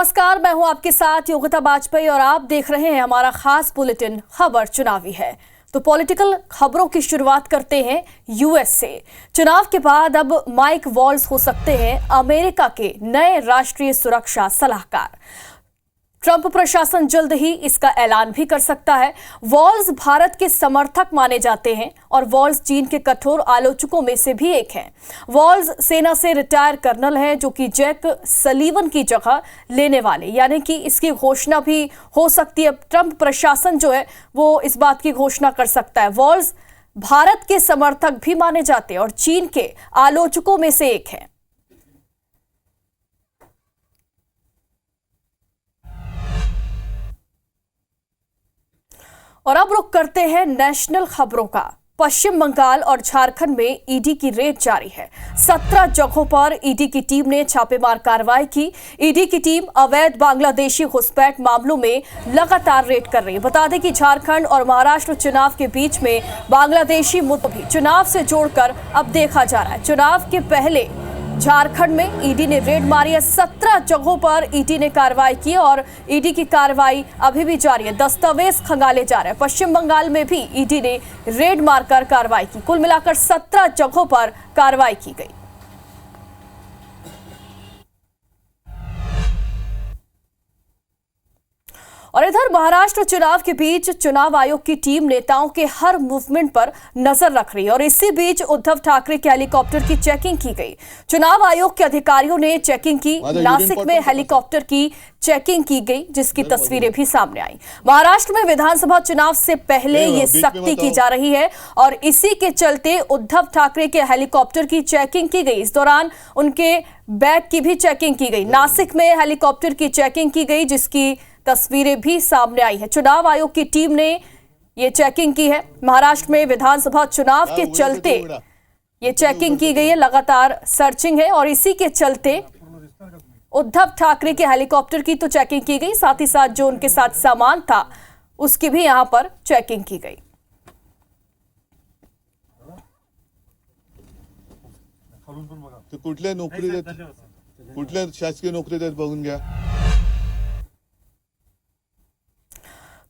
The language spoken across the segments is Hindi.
नमस्कार, मैं हूं आपके साथ योगिता बाजपेयी और आप देख रहे हैं हमारा खास बुलेटिन खबर चुनावी है। तो पॉलिटिकल खबरों की शुरुआत करते हैं यूएस से। चुनाव के बाद अब माइक वॉल्स हो सकते हैं अमेरिका के नए राष्ट्रीय सुरक्षा सलाहकार। ट्रंप प्रशासन जल्द ही इसका ऐलान भी कर सकता है। वॉल्स भारत के समर्थक माने जाते हैं और वॉल्स चीन के कठोर आलोचकों में से भी एक हैं। वॉल्स सेना से रिटायर कर्नल हैं, जो कि जैक सलीवन की जगह लेने वाले, यानी कि इसकी घोषणा भी हो सकती है। ट्रंप प्रशासन जो है वो इस बात की घोषणा कर सकता है। वॉल्स भारत के समर्थक भी माने जाते हैं और चीन के आलोचकों में से एक हैं। और अब रुख करते हैं नेशनल खबरों का। पश्चिम बंगाल और झारखंड में ईडी की रेड जारी है। 17 जगहों पर ईडी की टीम ने छापेमार कार्रवाई की। ईडी की टीम अवैध बांग्लादेशी घुसपैठ मामलों में लगातार रेड कर रही है। बता दें कि झारखंड और महाराष्ट्र चुनाव के बीच में बांग्लादेशी मुद्दों भी चुनाव से जोड़कर अब देखा जा रहा है। चुनाव के पहले झारखंड में ईडी ने रेड मारी है। 17 जगहों पर ईडी ने कार्रवाई की और ईडी की कार्रवाई अभी भी जारी है। दस्तावेज खंगाले जा रहे हैं। पश्चिम बंगाल में भी ईडी ने रेड मारकर कार्रवाई की। कुल मिलाकर 17 जगहों पर कार्रवाई की गई। और इधर महाराष्ट्र चुनाव के बीच चुनाव आयोग की टीम नेताओं के हर मूवमेंट पर नजर रख रही है और इसी बीच उद्धव ठाकरे के हेलीकॉप्टर की चेकिंग की गई। चुनाव आयोग के अधिकारियों ने चेकिंग की। नासिक में हेलीकॉप्टर की चेकिंग की गई, जिसकी तस्वीरें भी सामने आई। महाराष्ट्र में विधानसभा चुनाव से पहले ये सख्ती की जा रही है और इसी के चलते उद्धव ठाकरे के हेलीकॉप्टर की चेकिंग की गई। इस दौरान उनके बैग की भी चेकिंग की गई। नासिक में हेलीकॉप्टर की चेकिंग की गई, जिसकी तस्वीरें भी सामने आई है। चुनाव आयोग की टीम ने ये चेकिंग की है। महाराष्ट्र में विधानसभा चुनाव के चलते ये चेकिंग की गई है। लगातार सर्चिंग है और इसी के चलते उद्धव ठाकरे के हेलीकॉप्टर की तो चेकिंग की गई, साथ ही साथ जो उनके साथ सामान था उसकी भी यहां पर चेकिंग की गई। कुठल्या नोकरी देत, कुठल्या शासकीय नोकरी देत बघून घ्या।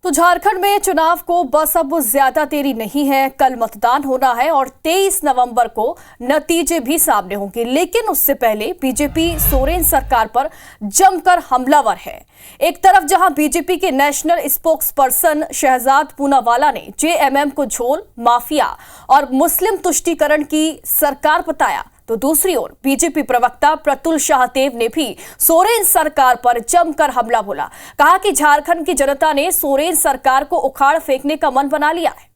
तो झारखंड में चुनाव को बस अब ज्यादा देरी नहीं है। कल मतदान होना है और 23 नवंबर को नतीजे भी सामने होंगे। लेकिन उससे पहले बीजेपी सोरेन सरकार पर जमकर हमलावर है। एक तरफ जहां बीजेपी के national spokesperson Shehzad Poonawalla ने जेएमएम को झोल, माफिया और मुस्लिम तुष्टीकरण की सरकार बताया, तो दूसरी ओर बीजेपी प्रवक्ता प्रतुल शाहदेव ने भी सोरेन सरकार पर जमकर हमला बोला। कहा कि झारखंड की जनता ने सोरेन सरकार को उखाड़ फेंकने का मन बना लिया है।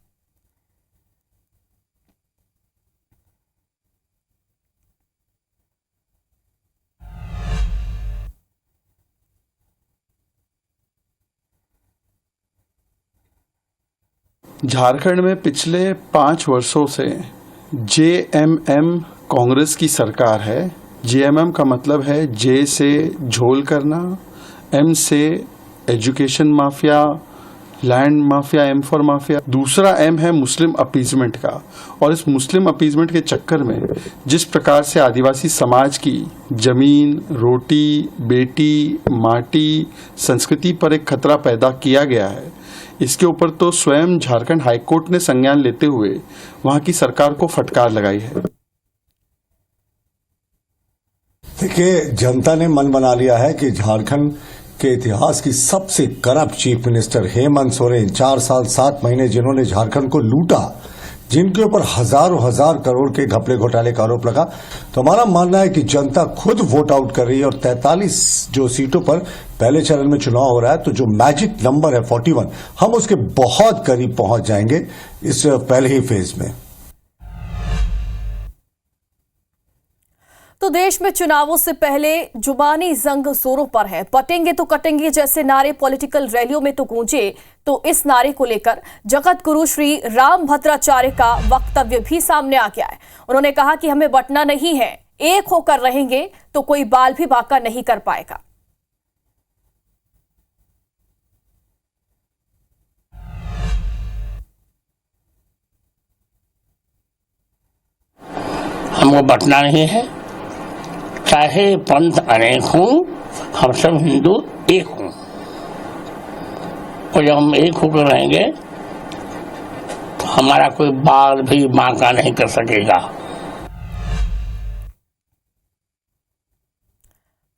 झारखंड में पिछले 5 वर्षों से जेएमएम कांग्रेस की सरकार है। जेएमएम का मतलब है जे से झोल करना, एम से education mafia, land mafia, M for mafia. दूसरा एम है मुस्लिम अपीजमेंट का। और इस मुस्लिम अपीजमेंट के चक्कर में जिस प्रकार से आदिवासी समाज की जमीन, रोटी, बेटी, माटी, संस्कृति पर एक खतरा पैदा किया गया है, इसके ऊपर तो स्वयं झारखंड हाईकोर्ट ने संज्ञान लेते हुए वहां की सरकार को फटकार लगाई है। देखिए, जनता ने मन बना लिया है कि झारखंड के इतिहास की सबसे corrupt chief minister Hemant Soren, 4 साल 7 महीने जिन्होंने झारखंड को लूटा, जिनके ऊपर हजार करोड़ के घपले घोटाले का आरोप लगा, तो हमारा मानना है कि जनता खुद वोट आउट कर रही है। और 43 जो सीटों पर पहले चरण में चुनाव हो रहा है, तो जो मैजिक नंबर है 41, हम उसके बहुत करीब पहुंच जाएंगे इस पहले ही फेज में। तो देश में चुनावों से पहले जुबानी जंग जोरों पर है। पटेंगे तो कटेंगे जैसे नारे पॉलिटिकल रैलियों में तो गूंजे। तो इस नारे को लेकर जगत गुरु श्री राम भद्राचार्य का वक्तव्य भी सामने आ गया है। उन्होंने कहा कि हमें बंटना नहीं है, एक होकर रहेंगे तो कोई बाल भी बांका नहीं कर पाएगा। हमको बंटना नहीं है, चाहे पंथ अनेक हों, हम सब हिंदू एक हों, और जब हम एक होकर रहेंगे तो हमारा कोई बाल भी बांका नहीं कर सकेगा।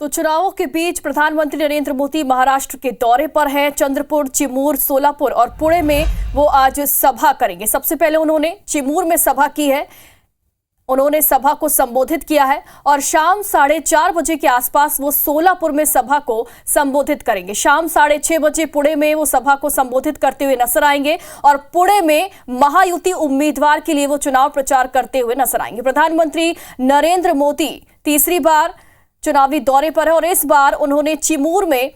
तो चुनावों के बीच प्रधानमंत्री नरेंद्र मोदी महाराष्ट्र के दौरे पर हैं। चंद्रपुर, चिमूर, सोलापुर और पुणे में वो आज सभा करेंगे। सबसे पहले उन्होंने चिमूर में सभा की है, उन्होंने सभा को संबोधित किया है और शाम 4:30 बजे के आसपास वो सोलापुर में सभा को संबोधित करेंगे। शाम 6:30 बजे पुणे में वो सभा को संबोधित करते हुए नजर आएंगे और पुणे में महायुति उम्मीदवार के लिए वो चुनाव प्रचार करते हुए नजर आएंगे। प्रधानमंत्री नरेंद्र मोदी तीसरी बार चुनावी दौरे पर है और इस बार उन्होंने चिमूर में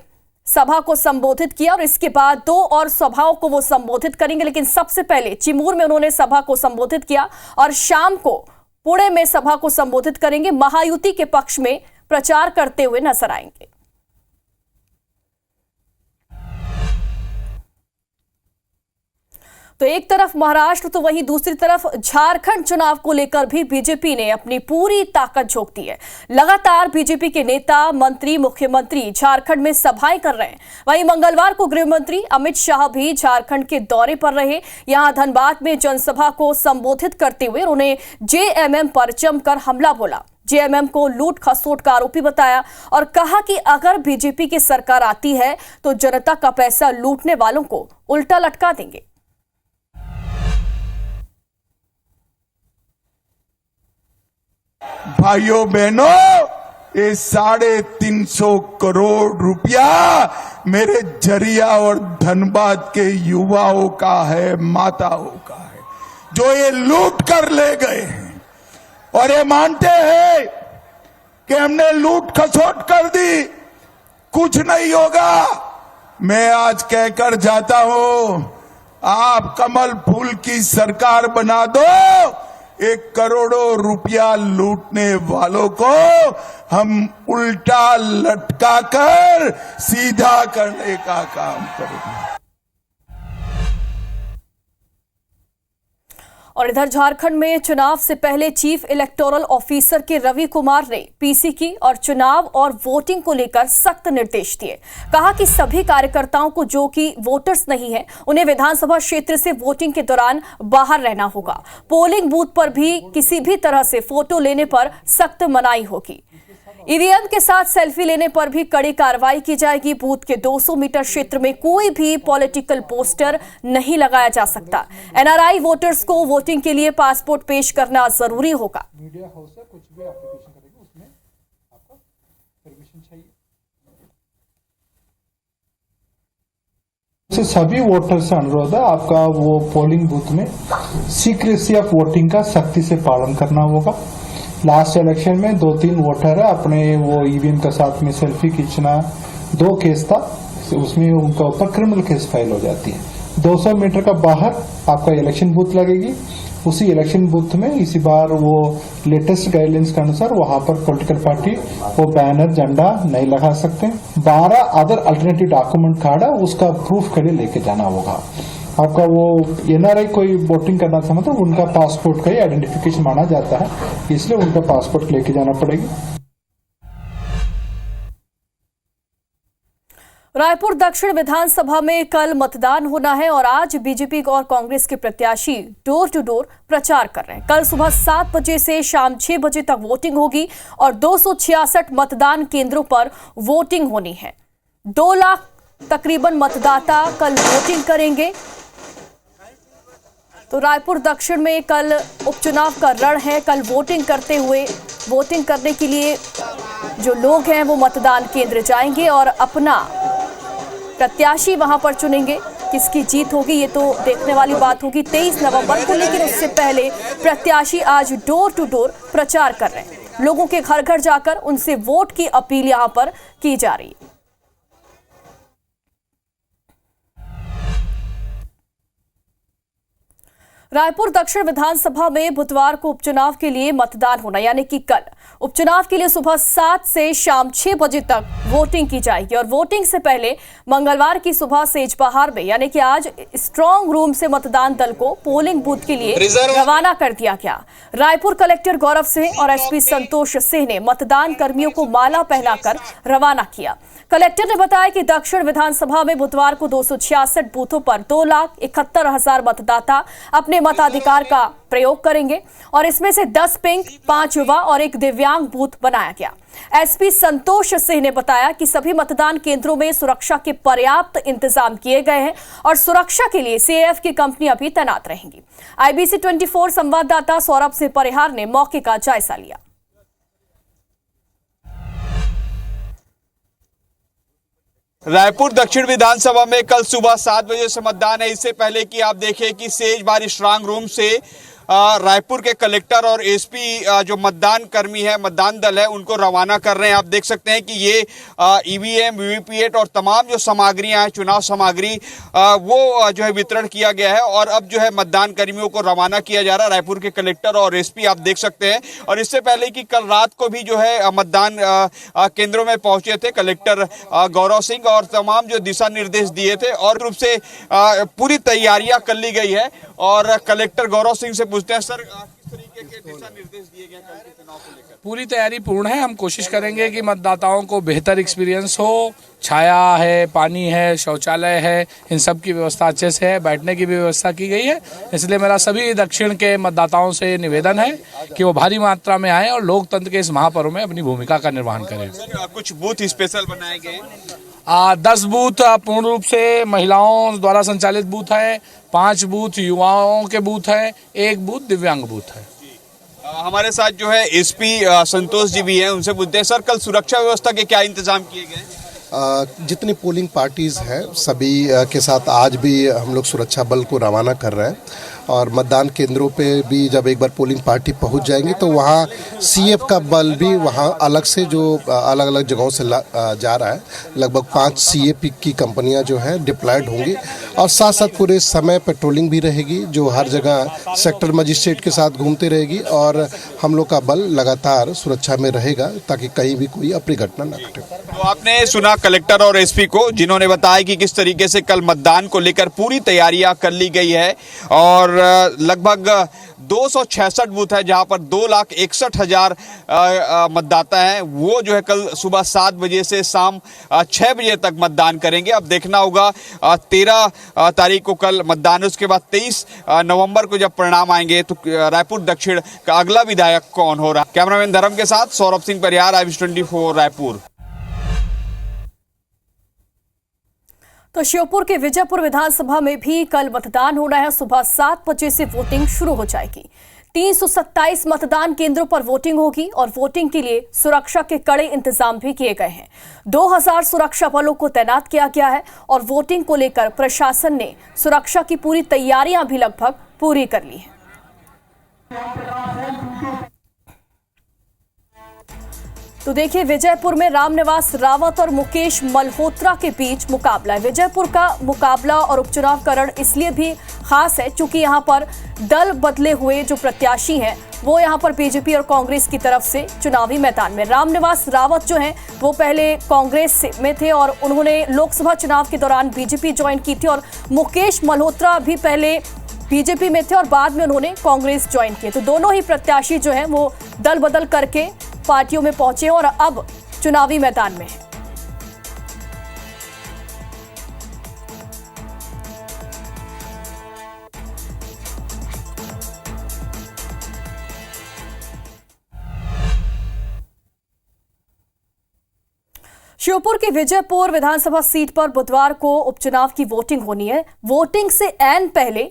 सभा को संबोधित किया और इसके बाद 2 और सभाओं को वो संबोधित करेंगे। लेकिन सबसे पहले चिमूर में उन्होंने सभा को संबोधित किया और शाम को पुणे में सभा को संबोधित करेंगे। महायुति के पक्ष में प्रचार करते हुए नजर आएंगे। तो एक तरफ महाराष्ट्र तो वहीं दूसरी तरफ झारखंड चुनाव को लेकर भी बीजेपी ने अपनी पूरी ताकत झोंक दी है। लगातार बीजेपी के नेता, मंत्री, मुख्यमंत्री झारखंड में सभाएं कर रहे हैं। वहीं मंगलवार को गृह मंत्री अमित शाह भी झारखंड के दौरे पर रहे। यहां धनबाद में जनसभा को संबोधित करते हुए उन्होंने जेएमएम पर जमकर हमला बोला। जेएमएम को लूट खसोट का आरोपी बताया और कहा कि अगर बीजेपी की सरकार आती है तो जनता का पैसा लूटने वालों को उल्टा लटका देंगे। भाइयों बहनों, ये 350 करोड़ रुपया मेरे झरिया और धनबाद के युवाओं का है, माताओं का है, जो ये लूट कर ले गए हैं और ये मानते हैं कि हमने लूट खसोट कर दी, कुछ नहीं होगा। मैं आज कहकर जाता हूं, आप कमल फूल की सरकार बना दो, 1 करोड़ों रुपया लूटने वालों को हम उल्टा लटका कर सीधा करने का काम करेंगे। और इधर झारखंड में चुनाव से पहले चीफ इलेक्टोरल ऑफिसर के रवि कुमार ने पीसी की और चुनाव और वोटिंग को लेकर सख्त निर्देश दिए। कहा कि सभी कार्यकर्ताओं को जो कि वोटर्स नहीं है, उन्हें विधानसभा क्षेत्र से वोटिंग के दौरान बाहर रहना होगा। पोलिंग बूथ पर भी किसी भी तरह से फोटो लेने पर सख्त मनाही होगी। ईवीएम के साथ सेल्फी लेने पर भी कड़ी कार्रवाई की जाएगी। बूथ के 200 मीटर क्षेत्र में कोई भी पॉलिटिकल पोस्टर नहीं लगाया जा सकता। एनआरआई वोटर्स को वोटिंग के लिए पासपोर्ट पेश करना जरूरी होगा। मीडिया हाउस से कुछ भी एप्लीकेशन करेंगे उसमें आपका परमिशन चाहिए। से सभी वोटर से अनुरोध है, आपका वो पोलिंग बूथ में सीक्रेसी ऑफ वोटिंग का सख्ती से पालन करना होगा। लास्ट इलेक्शन में 2-3 वोटर है अपने वो ईवीएम के साथ में सेल्फी खींचना, 2 केस था, उसमें उनका ऊपर क्रिमिनल केस फाइल हो जाती है। 200 मीटर का बाहर आपका इलेक्शन बूथ लगेगी। उसी इलेक्शन बूथ में इसी बार वो लेटेस्ट गाइडलाइंस के अनुसार वहां पर पॉलिटिकल पार्टी वो बैनर झंडा नहीं लगा सकते। 12 अदर अल्टरनेटिव डॉक्यूमेंट कार्ड है, उसका प्रूफ के लिए लेके जाना होगा। आपका वो एनआरआई कोई वोटिंग करना था मतलब उनका पासपोर्ट का ही आइडेंटिफिकेशन माना जाता है, इसलिए उनका पासपोर्ट लेके जाना पड़ेगी। रायपुर दक्षिण विधानसभा में कल मतदान होना है और आज बीजेपी और कांग्रेस के प्रत्याशी डोर टू डोर प्रचार कर रहे हैं। कल सुबह 7 बजे से शाम 6 बजे तक वोटिंग होगी और 266 मतदान केंद्रों पर वोटिंग होनी है। 2 लाख तकरीबन मतदाता कल वोटिंग करेंगे। तो रायपुर दक्षिण में कल उपचुनाव का रण है। कल वोटिंग करने के लिए जो लोग हैं वो मतदान केंद्र जाएंगे और अपना प्रत्याशी वहां पर चुनेंगे। किसकी जीत होगी ये तो देखने वाली बात होगी 23 नवंबर को, लेकिन उससे पहले प्रत्याशी आज डोर टू डोर प्रचार कर रहे हैं। लोगों के घर घर जाकर उनसे वोट की अपील यहां पर की जा रही है। रायपुर दक्षिण विधानसभा में बुधवार को उपचुनाव के लिए मतदान होना, यानी कि कल उपचुनाव के लिए सुबह 7 से शाम 6 बजे तक वोटिंग की जाएगी और वोटिंग से पहले मंगलवार की सुबह सेजबहार में यानी कि आज स्ट्रांग रूम से मतदान दल को पोलिंग बूथ के लिए रवाना कर दिया गया। रायपुर कलेक्टर गौरव सिंह और एसपी संतोष सिंह ने मतदान कर्मियों को माला पहनाकर रवाना किया। कलेक्टर ने बताया कि दक्षिण विधानसभा में बुधवार को 266 बूथों पर 2,71,000 मतदाता अपने मताधिकार का प्रयोग करेंगे और इसमें से 10 पिंक, 5 युवा और 1 दिव्यांग बूथ बनाया गया। एसपी संतोष सिंह ने बताया कि सभी मतदान केंद्रों में सुरक्षा के पर्याप्त इंतजाम किए गए हैं और सुरक्षा के लिए सीएएफ की कंपनियां भी तैनात रहेंगी। आईबीसी 24 संवाददाता सौरभ सिंह परिहार ने मौके का जायजा लिया। रायपुर दक्षिण विधानसभा में कल सुबह 7 बजे से मतदान है। इससे पहले कि आप देखें कि सेजबार स्ट्रांग रूम से रायपुर के कलेक्टर और एसपी जो मतदान कर्मी है, मतदान दल है, उनको रवाना कर रहे हैं। आप देख सकते हैं कि ये ईवीएम, वीवीपीएट और तमाम जो सामग्रियां हैं, चुनाव सामग्री, वो जो है वितरण किया गया है और अब जो है मतदान कर्मियों को रवाना किया जा रहा है। रायपुर के कलेक्टर और एसपी आप देख सकते हैं। और इससे पहले कि कल रात को भी जो है मतदान केंद्रों में पहुंचे थे कलेक्टर गौरव सिंह और तमाम जो दिशा निर्देश दिए थे और रूप से पूरी तैयारियां कर ली गई है। और कलेक्टर गौरव सिंह से पूछते हैं, सर किस तरीके के दिशा निर्देश दिए गए कल के चुनाव को लेकर? पूरी तैयारी पूर्ण है। हम कोशिश करेंगे कि मतदाताओं को बेहतर एक्सपीरियंस हो। छाया है, पानी है, शौचालय है, इन सब की व्यवस्था अच्छे से है, बैठने की भी व्यवस्था की गई है। इसलिए मेरा सभी दक्षिण के मतदाताओं से निवेदन है कि वो भारी मात्रा में आए और लोकतंत्र के इस महापर्व में अपनी भूमिका का निर्वहन करें। कुछ बूथ स्पेशल बनाए गए, 10 बूथ पूर्ण रूप से महिलाओं द्वारा संचालित बूथ है, 5 बूथ युवाओं के बूथ है, 1 बूथ दिव्यांग बूथ है। हमारे साथ जो है एसपी संतोष जी भी हैं, उनसे पूछते हैं, सर कल सुरक्षा व्यवस्था के क्या इंतजाम किए गए? जितनी पोलिंग पार्टीज हैं सभी के साथ आज भी हम लोग सुरक्षा बल को रवाना कर रहे हैं और मतदान केंद्रों पे भी जब एक बार पोलिंग पार्टी पहुंच जाएंगी तो वहाँ सीएफ का बल भी वहाँ अलग से जो अलग अलग जगहों से जा रहा है। लगभग 5 सीएफ की कंपनियां जो हैं डिप्लॉयड होंगी और साथ साथ पूरे समय पेट्रोलिंग भी रहेगी जो हर जगह सेक्टर मजिस्ट्रेट के साथ घूमती रहेगी और हम लोग का बल लगातार सुरक्षा में रहेगा ताकि कहीं भी कोई अप्रिय घटना न घटे। तो आपने सुना कलेक्टर और एसपी को, जिन्होंने बताया कि किस तरीके से कल मतदान को लेकर पूरी तैयारियां कर ली गई है और लगभग 266 बूथ है जहां पर 2,61,000 मतदाता हैं। वो जो है कल सुबह 7 बजे से शाम 6 बजे तक मतदान करेंगे। अब देखना होगा 13 तारीख को कल मतदान, उसके बाद 23 नवंबर को जब परिणाम आएंगे तो रायपुर दक्षिण का अगला विधायक कौन हो रहा है। कैमरामैन धर्म के साथ सौरभ सिंह परिहार, आईबीसी 24 रायपुर। तो श्योपुर के विजयपुर विधानसभा में भी कल मतदान होना है। सुबह 7 बजे से वोटिंग शुरू हो जाएगी। 327 मतदान केंद्रों पर वोटिंग होगी और वोटिंग के लिए सुरक्षा के कड़े इंतजाम भी किए गए हैं। 2000 सुरक्षा बलों को तैनात किया गया है और वोटिंग को लेकर प्रशासन ने सुरक्षा की पूरी तैयारियां भी लगभग पूरी कर ली हैं। तो देखिए, विजयपुर में रामनिवास रावत और मुकेश मल्होत्रा के बीच मुकाबला है। विजयपुर का मुकाबला और उपचुनाव का रण इसलिए भी खास है क्योंकि यहां पर दल बदले हुए जो प्रत्याशी हैं वो यहां पर बीजेपी और कांग्रेस की तरफ से चुनावी मैदान में। रामनिवास रावत जो हैं वो पहले कांग्रेस में थे और उन्होंने लोकसभा चुनाव के दौरान बीजेपी ज्वाइन की थी और मुकेश मल्होत्रा भी पहले बीजेपी में थे और बाद में उन्होंने कांग्रेस ज्वाइन किए। तो दोनों ही प्रत्याशी जो हैं वो दल बदल करके पार्टियों में पहुंचे और अब चुनावी मैदान में हैं। श्योपुर की विजयपुर विधानसभा सीट पर बुधवार को उपचुनाव की वोटिंग होनी है। वोटिंग से ऐन पहले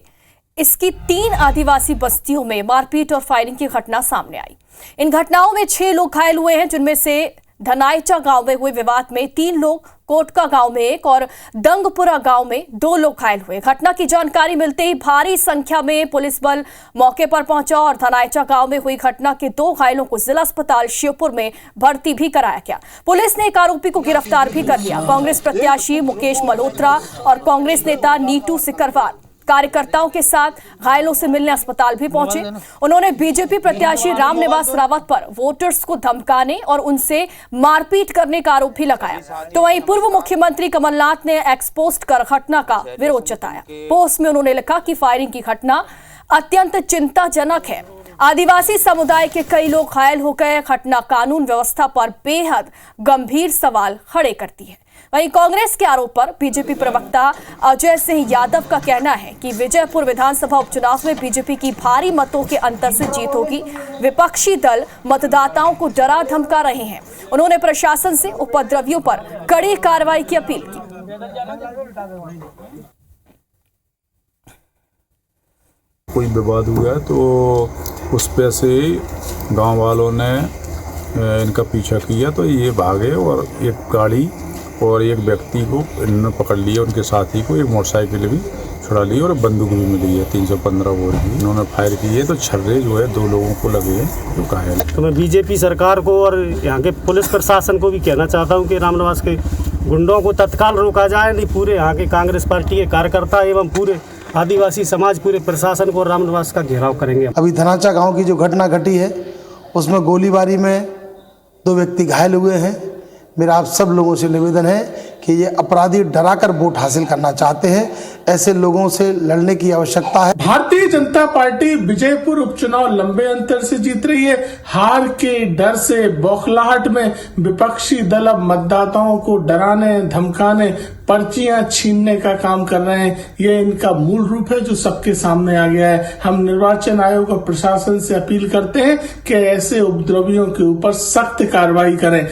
इसकी 3 आदिवासी बस्तियों में मारपीट और फायरिंग की घटना सामने आई। इन घटनाओं में 6 लोग घायल हुए हैं, जिनमें से धनाईचा गांव में हुए विवाद में 3 लोग, कोटका गांव में 1 और दंगपुरा गांव में 2 लोग घायल हुए। घटना की जानकारी मिलते ही भारी संख्या में पुलिस बल मौके पर पहुंचा और धनाईचा गांव में हुई घटना के 2 घायलों को जिला अस्पताल श्योपुर में भर्ती भी कराया गया। पुलिस ने एक आरोपी को गिरफ्तार भी कर लिया। कांग्रेस प्रत्याशी मुकेश मल्होत्रा और कांग्रेस नेता नीटू सिकरवार कार्यकर्ताओं के साथ घायलों से मिलने अस्पताल भी पहुंचे। उन्होंने बीजेपी प्रत्याशी रामनिवास रावत पर वोटर्स को धमकाने और उनसे मारपीट करने का आरोप भी लगाया। तो वहीं पूर्व मुख्यमंत्री कमलनाथ ने एक्स पोस्ट कर घटना का विरोध जताया। पोस्ट में उन्होंने लिखा कि फायरिंग की घटना अत्यंत चिंताजनक है। आदिवासी समुदाय के कई लोग घायल हो गए। घटना कानून व्यवस्था पर बेहद गंभीर सवाल खड़े करती है। वहीं कांग्रेस के आरोप पर बीजेपी प्रवक्ता अजय सिंह यादव का कहना है कि विजयपुर विधानसभा उपचुनाव में बीजेपी की भारी मतों के अंतर से जीत होगी। विपक्षी दल मतदाताओं को डरा धमका रहे हैं। उन्होंने प्रशासन से उपद्रवियों पर कड़ी कार्रवाई की अपील की। कोई विवाद हुआ तो उस पे से गांव वालों ने इनका पीछा किया तो ये भागे और एक गाड़ी और एक व्यक्ति को इन्होंने पकड़ लिया, उनके साथी को एक मोटरसाइकिल भी छुड़ा ली और बंदूक भी मिली है 315 बोर की। इन्होंने फायर किए तो छर्रे जो है 2 लोगों को लगे हैं जो घायल। तो मैं बीजेपी सरकार को और यहाँ के पुलिस प्रशासन को भी कहना चाहता हूँ कि रामनिवास के गुंडों को तत्काल रोका जाए। नहीं पूरे यहाँ के कांग्रेस पार्टी के कार्यकर्ता एवं पूरे आदिवासी समाज पूरे प्रशासन को रामनिवास का घेराव करेंगे। अभी धनाचा गांव की जो घटना घटी है उसमें गोलीबारी में 2 व्यक्ति घायल हुए हैं। मेरा आप सब लोगों से निवेदन है कि ये अपराधी डराकर वोट हासिल करना चाहते हैं। ऐसे लोगों से लड़ने की आवश्यकता है। भारतीय जनता पार्टी विजयपुर उपचुनाव लंबे अंतर से जीत रही है। हार के डर से बौखलाहट में विपक्षी दल अब मतदाताओं को डराने, धमकाने, पर्चियां छीनने का काम कर रहे हैं। ये इनका मूल रूप है जो सबके सामने आ गया है। हम निर्वाचन आयोग और प्रशासन से अपील करते हैं कि ऐसे उपद्रवियों के ऊपर सख्त कार्रवाई करें।